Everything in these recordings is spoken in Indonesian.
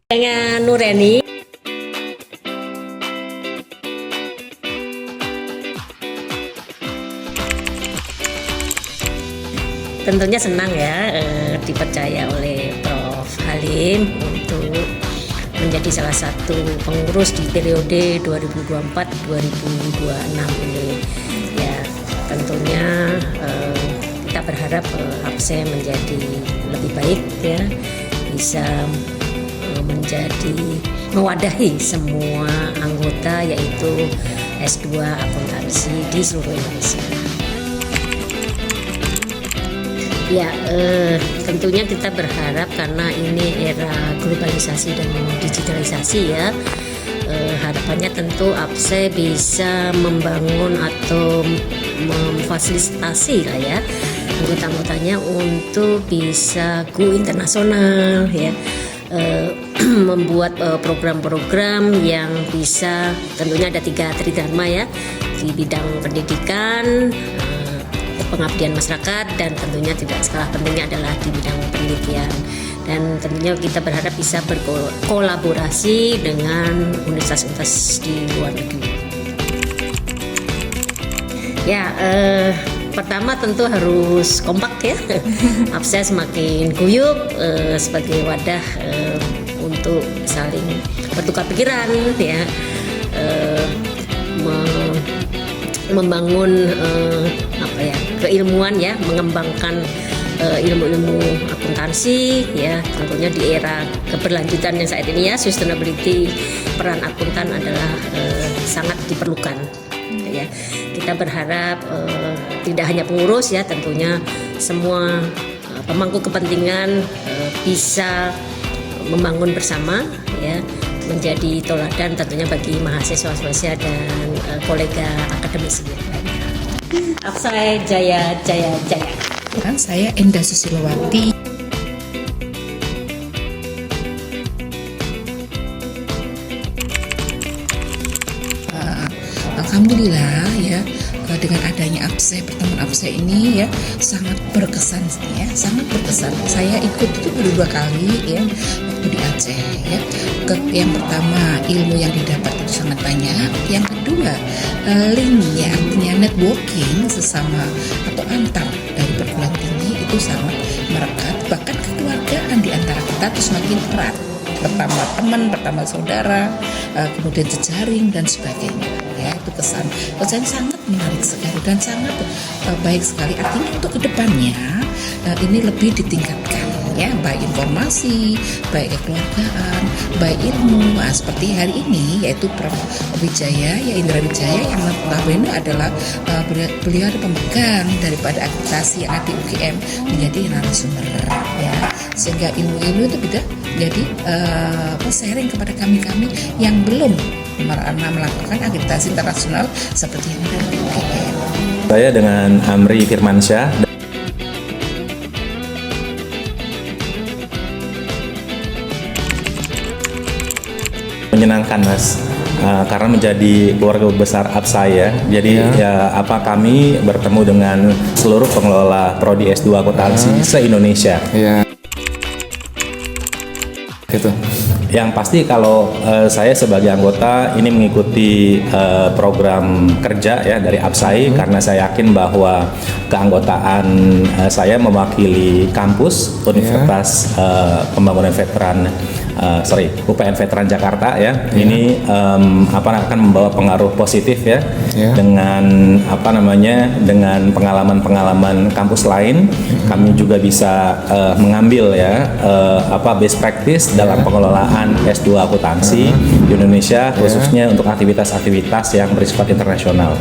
Dengan Nureni. Tentunya senang ya dipercaya oleh Prof. Halim untuk menjadi salah satu pengurus di periode 2024-2026 ini. Ya, tentunya kita berharap APSE menjadi lebih baik ya, bisa menjadi mewadahi semua anggota yaitu S2 akuntansi di seluruh Indonesia. Ya, tentunya kita berharap karena ini era globalisasi dan digitalisasi ya, harapannya tentu APSE bisa membangun atau memfasilitasi lah ya anggota-anggotanya untuk bisa go internasional ya, membuat program-program yang bisa, tentunya ada 3 tridharma ya, di bidang pendidikan, pengabdian masyarakat, dan tentunya tidak kalah pentingnya adalah di bidang penelitian. Dan tentunya kita berharap bisa berkolaborasi dengan universitas-universitas di luar negeri. Ya, pertama tentu harus kompak ya. APSE semakin guyup sebagai wadah untuk saling bertukar pikiran ya, membangun keilmuan ya, mengembangkan ilmu-ilmu akuntansi ya, tentunya di era keberlanjutan yang saat ini ya, sustainability, peran akuntan adalah sangat diperlukan ya. Kita berharap tidak hanya pengurus ya, tentunya semua pemangku kepentingan bisa membangun bersama ya, menjadi teladan tentunya bagi mahasiswa-mahasiswa dan kolega akademisi lainnya. APSE Jaya Jaya Jaya. Saya Endah Susilowati. Alhamdulillah ya, dengan adanya APSE, pertemuan APSE ini ya sangat berkesan ya, sangat berkesan. Saya ikut itu baru 2 kali ya waktu di Aceh ya. Yang pertama, ilmu yang didapat itu sangat banyak. Yang kedua, linknya, artinya networking sesama atau antar dari perguruan tinggi itu sangat merekat, bahkan kekeluargaan di antara kita itu semakin erat. Pertama teman, pertama saudara, kemudian jejaring dan sebagainya ya, itu kesan sangat menarik sekali dan sangat baik sekali. Artinya untuk kedepannya ini lebih ditingkatkan ya, baik informasi, baik kekeluargaan, baik ilmu. Nah, seperti hari ini yaitu Prof. Wijaya ya, Indra Wijaya, yang notabene adalah beliau ada pemegang daripada akreditasi yang ada di UGM menjadi narasumber ya, sehingga ilmu-ilmu itu bisa jadi sharing kepada kami-kami yang belum melakukan akreditasi internasional seperti yang ada di UGM. Saya dengan Amri Firmansyah. Menyenangkan Mas, karena menjadi keluarga besar APSA ya. Jadi kami bertemu dengan seluruh pengelola prodi S2 akuntansi se-Indonesia. Iya. Gitu. Yang pasti kalau saya sebagai anggota ini mengikuti program kerja ya dari APSAI, karena saya yakin bahwa keanggotaan saya mewakili kampus Universitas Pembangunan Veteran UPN Veteran Jakarta ya. Ini akan membawa pengaruh positif ya, dengan dengan pengalaman-pengalaman kampus lain. Kami juga bisa mengambil ya best practice dalam pengelolaan S2 akuntansi di Indonesia, khususnya untuk aktivitas-aktivitas yang bersifat internasional.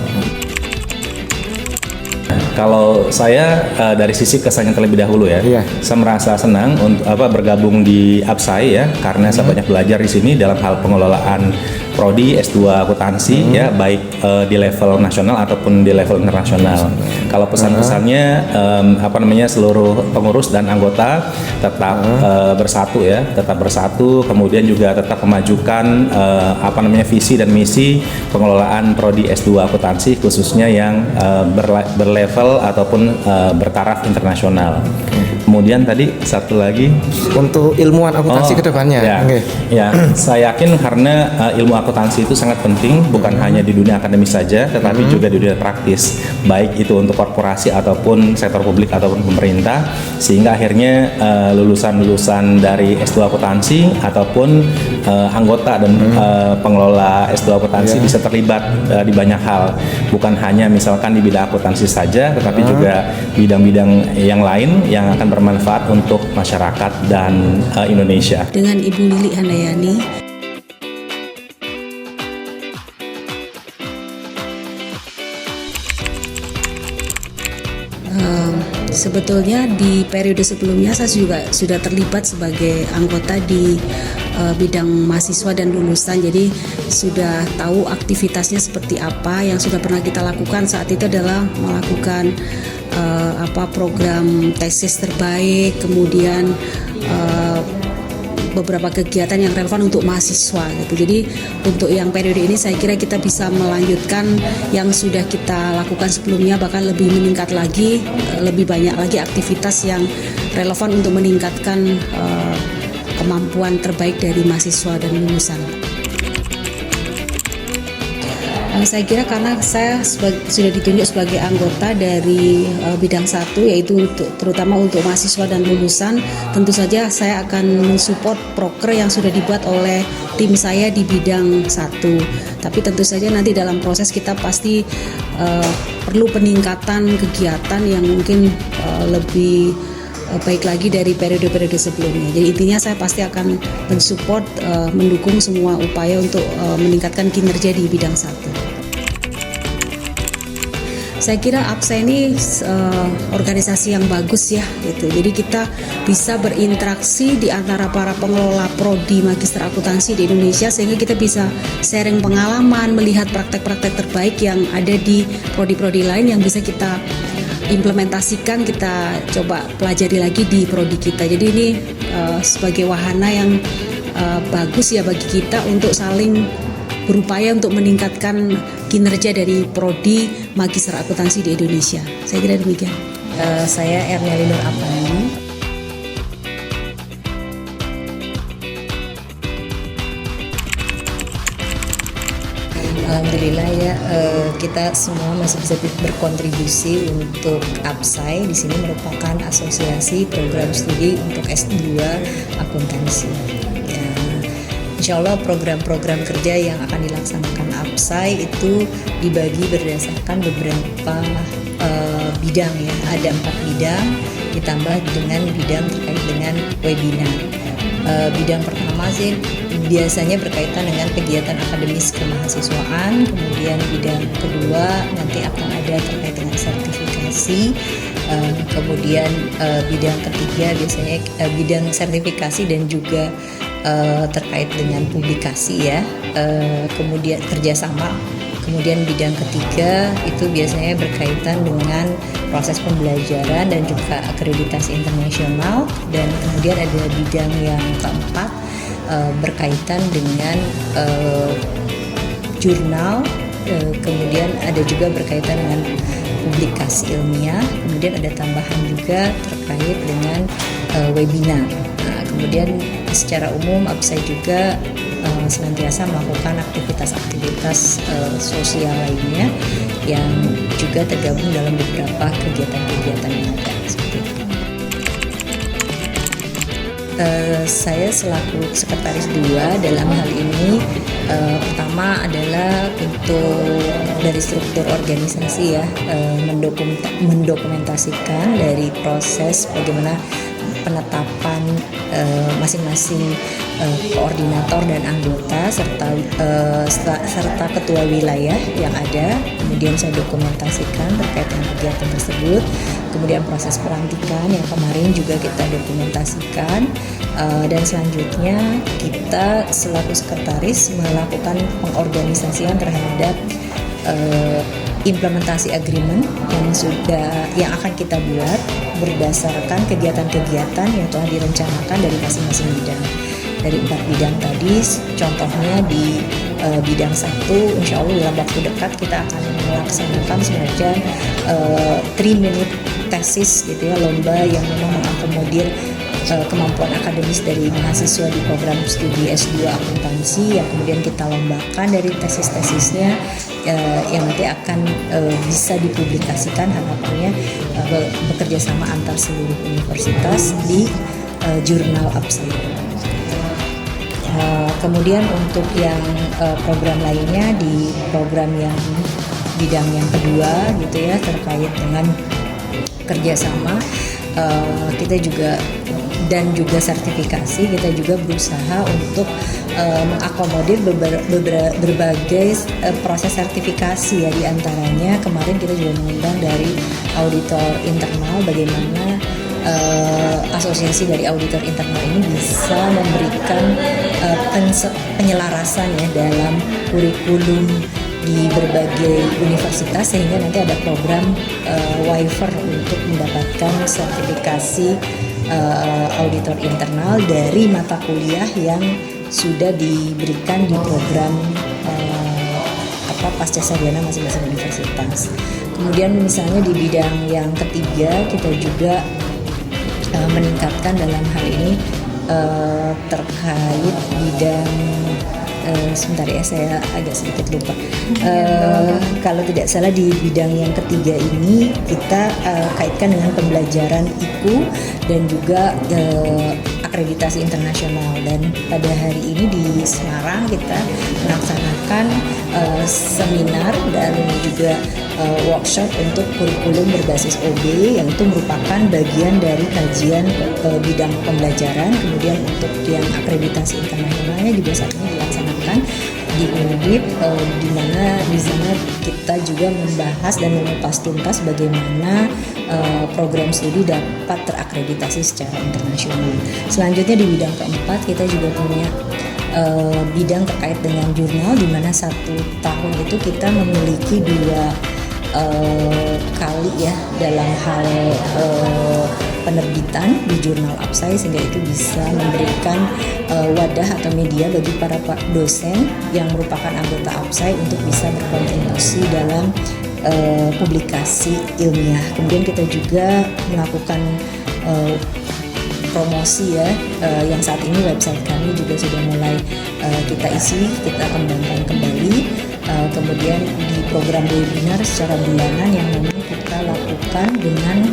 Kalau saya dari sisi kesannya terlebih dahulu ya, saya merasa senang untuk bergabung di APSAI ya, karena saya banyak belajar di sini dalam hal pengelolaan prodi S2 akuntansi ya, baik di level nasional ataupun di level internasional. Kalau pesan-pesannya seluruh pengurus dan anggota tetap bersatu ya, tetap bersatu, kemudian juga tetap memajukan visi dan misi pengelolaan prodi S2 akuntansi, khususnya yang berlevel ataupun bertaraf internasional. kemudian tadi satu lagi untuk ilmuwan akuntansi ke depannya. Ya, Oke. ya, saya yakin karena ilmu akuntansi itu sangat penting bukan hanya di dunia akademis saja, tetapi juga di dunia praktis, baik itu untuk korporasi ataupun sektor publik ataupun pemerintah, sehingga akhirnya lulusan-lulusan dari S2 akuntansi ataupun anggota dan pengelola S2 akuntansi bisa terlibat di banyak hal, bukan hanya misalkan di bidang akuntansi saja, tetapi juga bidang-bidang yang lain yang akan bermanfaat untuk masyarakat dan Indonesia. Dengan Ibu Lili Handayani. Sebetulnya di periode sebelumnya saya juga sudah terlibat sebagai anggota di bidang mahasiswa dan lulusan, jadi sudah tahu aktivitasnya seperti apa. Yang sudah pernah kita lakukan saat itu adalah melakukan program tesis terbaik, kemudian beberapa kegiatan yang relevan untuk mahasiswa gitu. Jadi untuk yang periode ini saya kira kita bisa melanjutkan yang sudah kita lakukan sebelumnya, bahkan lebih meningkat lagi, lebih banyak lagi aktivitas yang relevan untuk meningkatkan kemampuan terbaik dari mahasiswa dan lulusan. Saya kira karena saya sudah ditunjuk sebagai anggota dari bidang 1, yaitu terutama untuk mahasiswa dan lulusan, tentu saja saya akan mensupport proker yang sudah dibuat oleh tim saya di bidang 1. Tapi tentu saja nanti dalam proses kita pasti perlu peningkatan kegiatan yang mungkin lebih baik lagi dari periode-periode sebelumnya. Jadi intinya saya pasti akan mensupport, mendukung semua upaya untuk meningkatkan kinerja di bidang 1. Saya kira APSA ini organisasi yang bagus ya, gitu. Jadi kita bisa berinteraksi di antara para pengelola prodi magister akuntansi di Indonesia, sehingga kita bisa sharing pengalaman, melihat praktek-praktek terbaik yang ada di prodi-prodi lain yang bisa kita implementasikan, kita coba pelajari lagi di prodi kita. Jadi ini sebagai wahana yang bagus ya bagi kita untuk saling berupaya untuk meningkatkan kinerja dari prodi magister akuntansi di Indonesia. Saya kira demikian. Saya Erneli Nur Apandi. Alhamdulillah ya, kita semua masih bisa berkontribusi untuk APSAI. Di sini merupakan asosiasi program studi untuk S2 akuntansi. Ya, insya Allah program-program kerja yang akan dilaksanakan APSAI itu dibagi berdasarkan beberapa bidang ya. Ada 4 bidang ditambah dengan bidang terkait dengan webinar. Bidang pertama sih biasanya berkaitan dengan kegiatan akademis kemahasiswaan, kemudian bidang kedua nanti akan ada terkait dengan sertifikasi, kemudian bidang ketiga biasanya bidang sertifikasi dan juga terkait dengan publikasi ya, kemudian kerjasama. Kemudian bidang ketiga itu biasanya berkaitan dengan proses pembelajaran dan juga akreditasi internasional, dan kemudian ada bidang yang keempat berkaitan dengan jurnal, kemudian ada juga berkaitan dengan publikasi ilmiah, kemudian ada tambahan juga terkait dengan webinar. Nah, kemudian secara umum APSAI juga senantiasa melakukan aktivitas-aktivitas sosial lainnya yang juga tergabung dalam beberapa kegiatan-kegiatan yang ada seperti itu. Saya selaku sekretaris 2 dalam hal ini, pertama adalah untuk dari struktur organisasi ya, mendokumentasikan dari proses bagaimana penetapan masing-masing koordinator dan anggota serta ketua wilayah yang ada. Kemudian saya dokumentasikan terkait dengan kegiatan tersebut. Kemudian proses pelantikan yang kemarin juga kita dokumentasikan, dan selanjutnya kita selaku sekretaris melakukan pengorganisasian terhadap implementasi agreement yang akan kita buat berdasarkan kegiatan-kegiatan yang telah direncanakan dari masing-masing bidang. dari 4 bidang tadi. Contohnya di bidang 1, insya Allah dalam waktu dekat kita akan melaksanakan semacam 3-minute tesis gitu ya, lomba yang memang mengakomodir kemampuan akademis dari mahasiswa di program studi S2 akuntansi yang kemudian kita lombakan dari tesis-tesisnya yang nanti akan bisa dipublikasikan, harapannya bekerja sama antar seluruh universitas di jurnal APSAI. Kemudian untuk yang program lainnya di program yang bidang yang kedua gitu ya, terkait dengan kerjasama kita juga dan juga sertifikasi, kita juga berusaha untuk mengakomodir berbagai proses sertifikasi ya, diantaranya kemarin kita juga mengundang dari auditor internal bagaimana asosiasi dari auditor internal ini bisa memberikan penyelarasan ya dalam kurikulum di berbagai universitas, sehingga nanti ada program waiver untuk mendapatkan sertifikasi auditor internal dari mata kuliah yang sudah diberikan di program pasca sarjana masing-masing universitas. Kemudian misalnya di bidang yang ketiga kita juga meningkatkan dalam hal ini terkait bidang sebentar ya, saya agak sedikit lupa. Kalau tidak salah di bidang yang ketiga ini kita kaitkan dengan pembelajaran IKU dan juga akreditasi internasional, dan pada hari ini di Semarang kita melaksanakan seminar dan juga workshop untuk kurikulum berbasis OB yang itu merupakan bagian dari kajian bidang pembelajaran. Kemudian untuk yang akreditasi internasionalnya juga saat ini dilaksanakan di UNDIP, di mana di sana kita juga membahas dan mengupas tuntas bagaimana program studi dapat terakreditasi secara internasional. Selanjutnya di bidang keempat kita juga punya bidang terkait dengan jurnal, di mana 1 tahun itu kita memiliki 2 kali ya dalam hal penerbitan di jurnal APSAI, sehingga itu bisa memberikan wadah atau media bagi para dosen yang merupakan anggota APSAI untuk bisa berkontribusi dalam publikasi ilmiah. Kemudian kita juga melakukan promosi ya, yang saat ini website kami juga sudah mulai kita isi, kita kembangkan kembali. Kemudian di program webinar secara bulanan yang memang kita lakukan dengan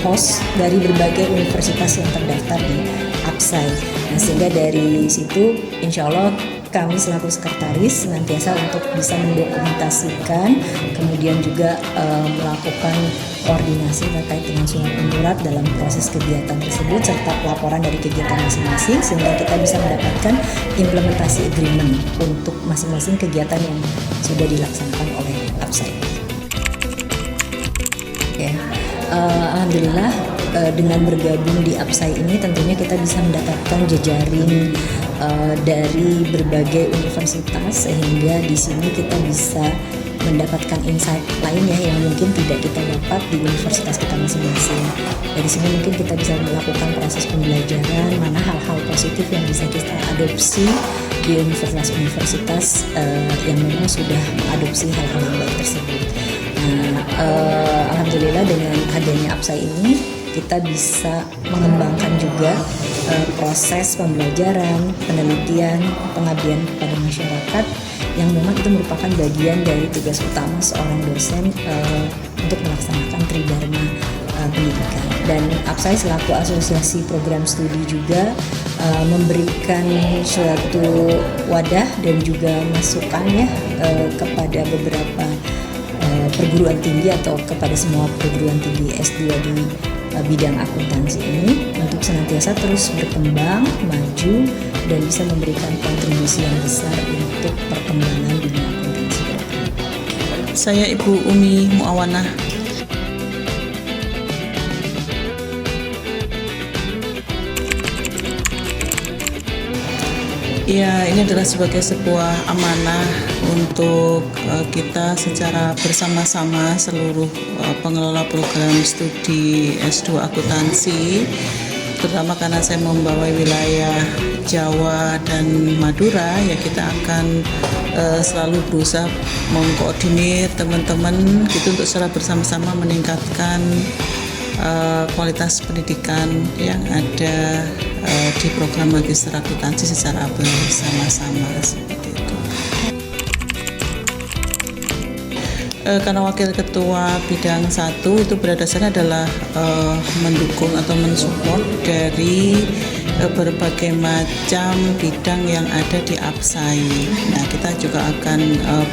host dari berbagai universitas yang terdaftar di APSAI. Nah, sehingga dari situ insya Allah kami selaku sekretaris senantiasa untuk bisa mendokumentasikan, kemudian juga melakukan koordinasi terkait dengan surat menyurat dalam proses kegiatan tersebut serta pelaporan dari kegiatan masing-masing, sehingga kita bisa mendapatkan implementasi agreement untuk masing-masing kegiatan yang sudah dilaksanakan oleh APSAI. Ya, alhamdulillah dengan bergabung di APSAI ini tentunya kita bisa mendapatkan jejaring dari berbagai universitas, sehingga di sini kita bisa mendapatkan insight lain ya yang mungkin tidak kita dapat di universitas kita masing-masing. Dari sini mungkin kita bisa melakukan proses pembelajaran mana hal-hal positif yang bisa kita adopsi di universitas-universitas yang memang sudah mengadopsi hal-hal yang baik tersebut. Nah, alhamdulillah dengan adanya APSAI ini kita bisa mengembangkan juga proses pembelajaran, penelitian, pengabdian kepada masyarakat yang memang itu merupakan bagian dari tugas utama seorang dosen untuk melaksanakan tridharma pendidikan. Dan APSAI selaku asosiasi program studi juga memberikan suatu wadah dan juga masukan ya kepada beberapa perguruan tinggi atau kepada semua perguruan tinggi S2 di bidang akuntansi ini untuk senantiasa terus berkembang, maju, dan bisa memberikan kontribusi yang besar untuk perkembangan dunia akuntansi. Saya Ibu Umi Muawanah. Ya, ini adalah sebagai sebuah amanah untuk kita secara bersama-sama seluruh pengelola program studi S2 akuntansi, terutama karena saya membawa wilayah Jawa dan Madura, ya kita akan selalu berusaha mengkoordinir teman-teman gitu untuk secara bersama-sama meningkatkan kualitas pendidikan yang ada di program Magister Akuntansi secara bersama-sama seperti itu. Karena Wakil Ketua Bidang 1 itu pada dasarnya adalah mendukung atau mensupport dari berbagai macam bidang yang ada di APSAI. Nah, kita juga akan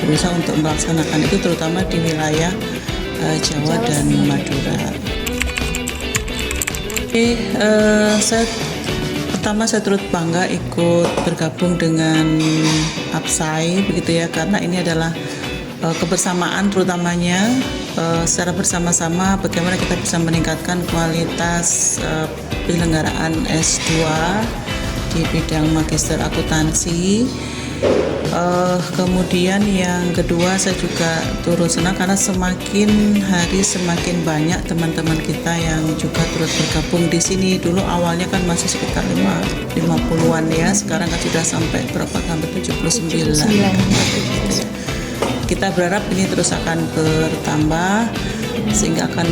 berusaha untuk melaksanakan itu terutama di wilayah Jawa dan Madura. Saya turut bangga ikut bergabung dengan APSAI begitu ya, karena ini adalah kebersamaan terutamanya secara bersama-sama bagaimana kita bisa meningkatkan kualitas penyelenggaraan S2 di bidang Magister Akuntansi. Kemudian yang kedua, saya juga turut senang karena semakin hari semakin banyak teman-teman kita yang juga turut bergabung di sini. Dulu awalnya kan masih sekitar 50-an ya, sekarang kan sudah sampai berapa, hampir 79. Kita berharap ini terus akan bertambah sehingga akan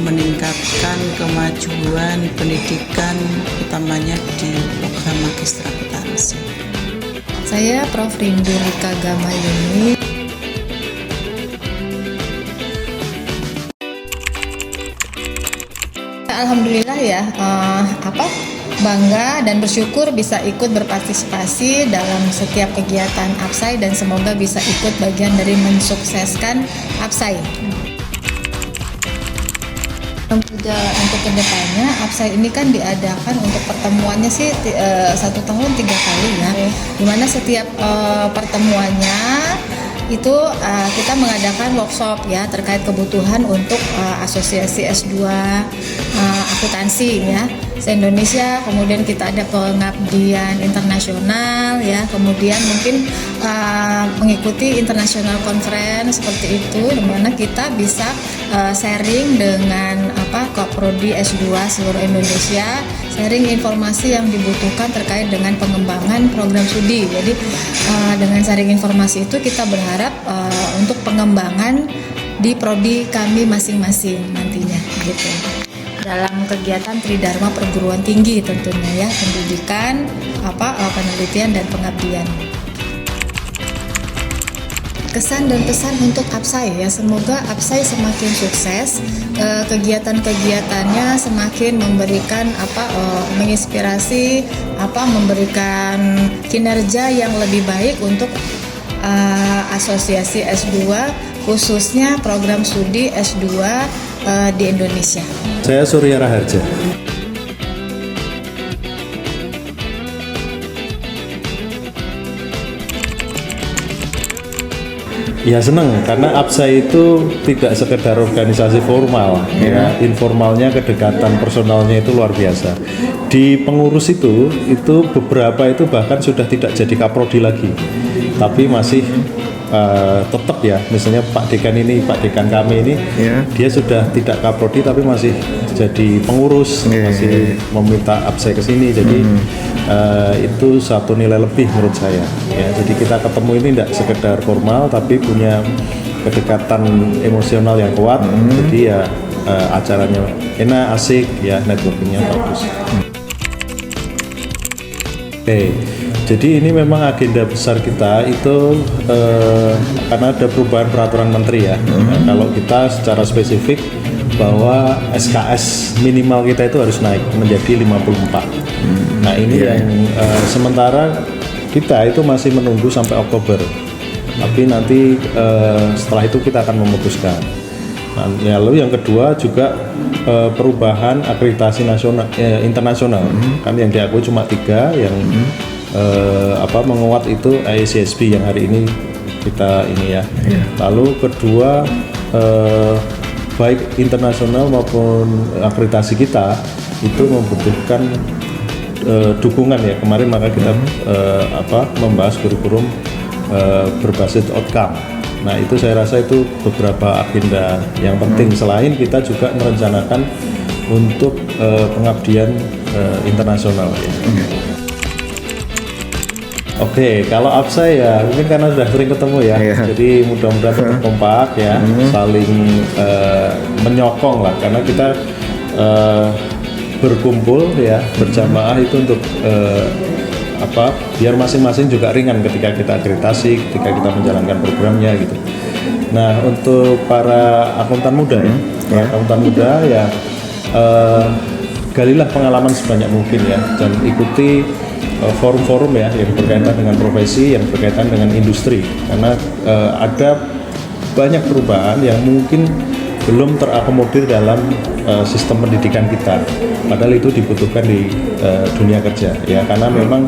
meningkatkan kemajuan pendidikan utamanya di program Magister Akuntansi. Saya Prof. Rindu Rika Gamayuni. Alhamdulillah ya, bangga dan bersyukur bisa ikut berpartisipasi dalam setiap kegiatan APSAI dan semoga bisa ikut bagian dari mensukseskan APSAI. Untuk kedepannya APSAI ini kan diadakan untuk pertemuannya sih 1 tahun 3 kali ya, dimana setiap pertemuannya itu kita mengadakan workshop ya terkait kebutuhan untuk asosiasi S2 akuntansi ya se-Indonesia, kemudian kita ada pengabdian internasional ya, kemudian mungkin mengikuti international conference seperti itu, di mana kita bisa sharing dengan Koprodi S2 seluruh Indonesia, sharing informasi yang dibutuhkan terkait dengan pengembangan program studi. Jadi dengan sharing informasi itu kita berharap untuk pengembangan di prodi kami masing-masing nantinya gitu. Dalam kegiatan Tridharma perguruan tinggi tentunya ya, pendidikan, penelitian dan pengabdian. Kesan dan pesan untuk APSAI ya, semoga APSAI semakin sukses, kegiatan-kegiatannya semakin memberikan menginspirasi, memberikan kinerja yang lebih baik untuk asosiasi S2 khususnya program studi S2 di Indonesia. Saya Surya Raharja. Ya senang karena APSAI itu tidak sekedar organisasi formal, ya informalnya, kedekatan personalnya itu luar biasa. Di pengurus itu beberapa itu bahkan sudah tidak jadi kaprodi lagi, tapi masih tetap ya, misalnya Pak Dekan kami ini, dia sudah tidak kaprodi tapi masih jadi pengurus, masih meminta APSAI ke sini, jadi itu satu nilai lebih menurut saya. Ya, jadi kita ketemu ini tidak sekedar formal tapi punya kedekatan emosional yang kuat, jadi ya acaranya enak, asik, ya networkingnya bagus. Oke. Jadi ini memang agenda besar kita itu karena ada perubahan peraturan menteri ya. Kalau kita secara spesifik bahwa SKS minimal kita itu harus naik menjadi 54. Nah ini yang sementara kita itu masih menunggu sampai Oktober. Tapi nanti setelah itu kita akan memutuskan. Nah, lalu yang kedua juga perubahan akreditasi nasional internasional. Kan yang diakui cuma 3 yang menguat itu ICSB yang hari ini kita ini ya. Lalu kedua baik internasional maupun akreditasi kita itu membutuhkan dukungan ya. Kemarin maka kita membahas kurikulum berbasis outcome. Nah itu saya rasa itu beberapa agenda yang penting selain kita juga merencanakan untuk pengabdian internasional ya. Oke, kalau Absai ya mungkin karena sudah sering ketemu ya, Iya. jadi mudah-mudahan tetap kompak ya, saling menyokong lah, karena kita berkumpul ya berjamaah itu untuk biar masing-masing juga ringan ketika kita akreditasi, ketika kita menjalankan programnya gitu. Nah untuk para akuntan muda ya, para akuntan muda ya galilah pengalaman sebanyak mungkin ya, dan ikuti forum-forum ya yang berkaitan dengan profesi, yang berkaitan dengan industri, karena ada banyak perubahan yang mungkin belum terakomodir dalam sistem pendidikan kita, padahal itu dibutuhkan di dunia kerja ya, karena memang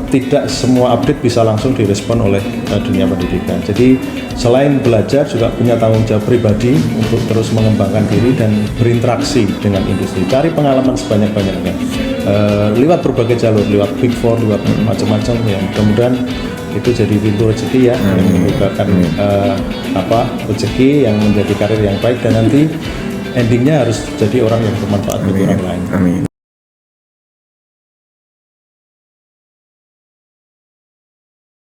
tidak semua update bisa langsung direspon oleh dunia pendidikan. Jadi selain belajar juga punya tanggung jawab pribadi untuk terus mengembangkan diri dan berinteraksi dengan industri. Cari pengalaman sebanyak-banyaknya lewat berbagai jalur, lewat Big Four, lewat macam-macam ya. Mudah-mudahan itu jadi pintu rezeki ya, yang membukakan rezeki yang menjadi karir yang baik, dan nanti endingnya harus jadi orang yang bermanfaat bagi orang lain. Amin.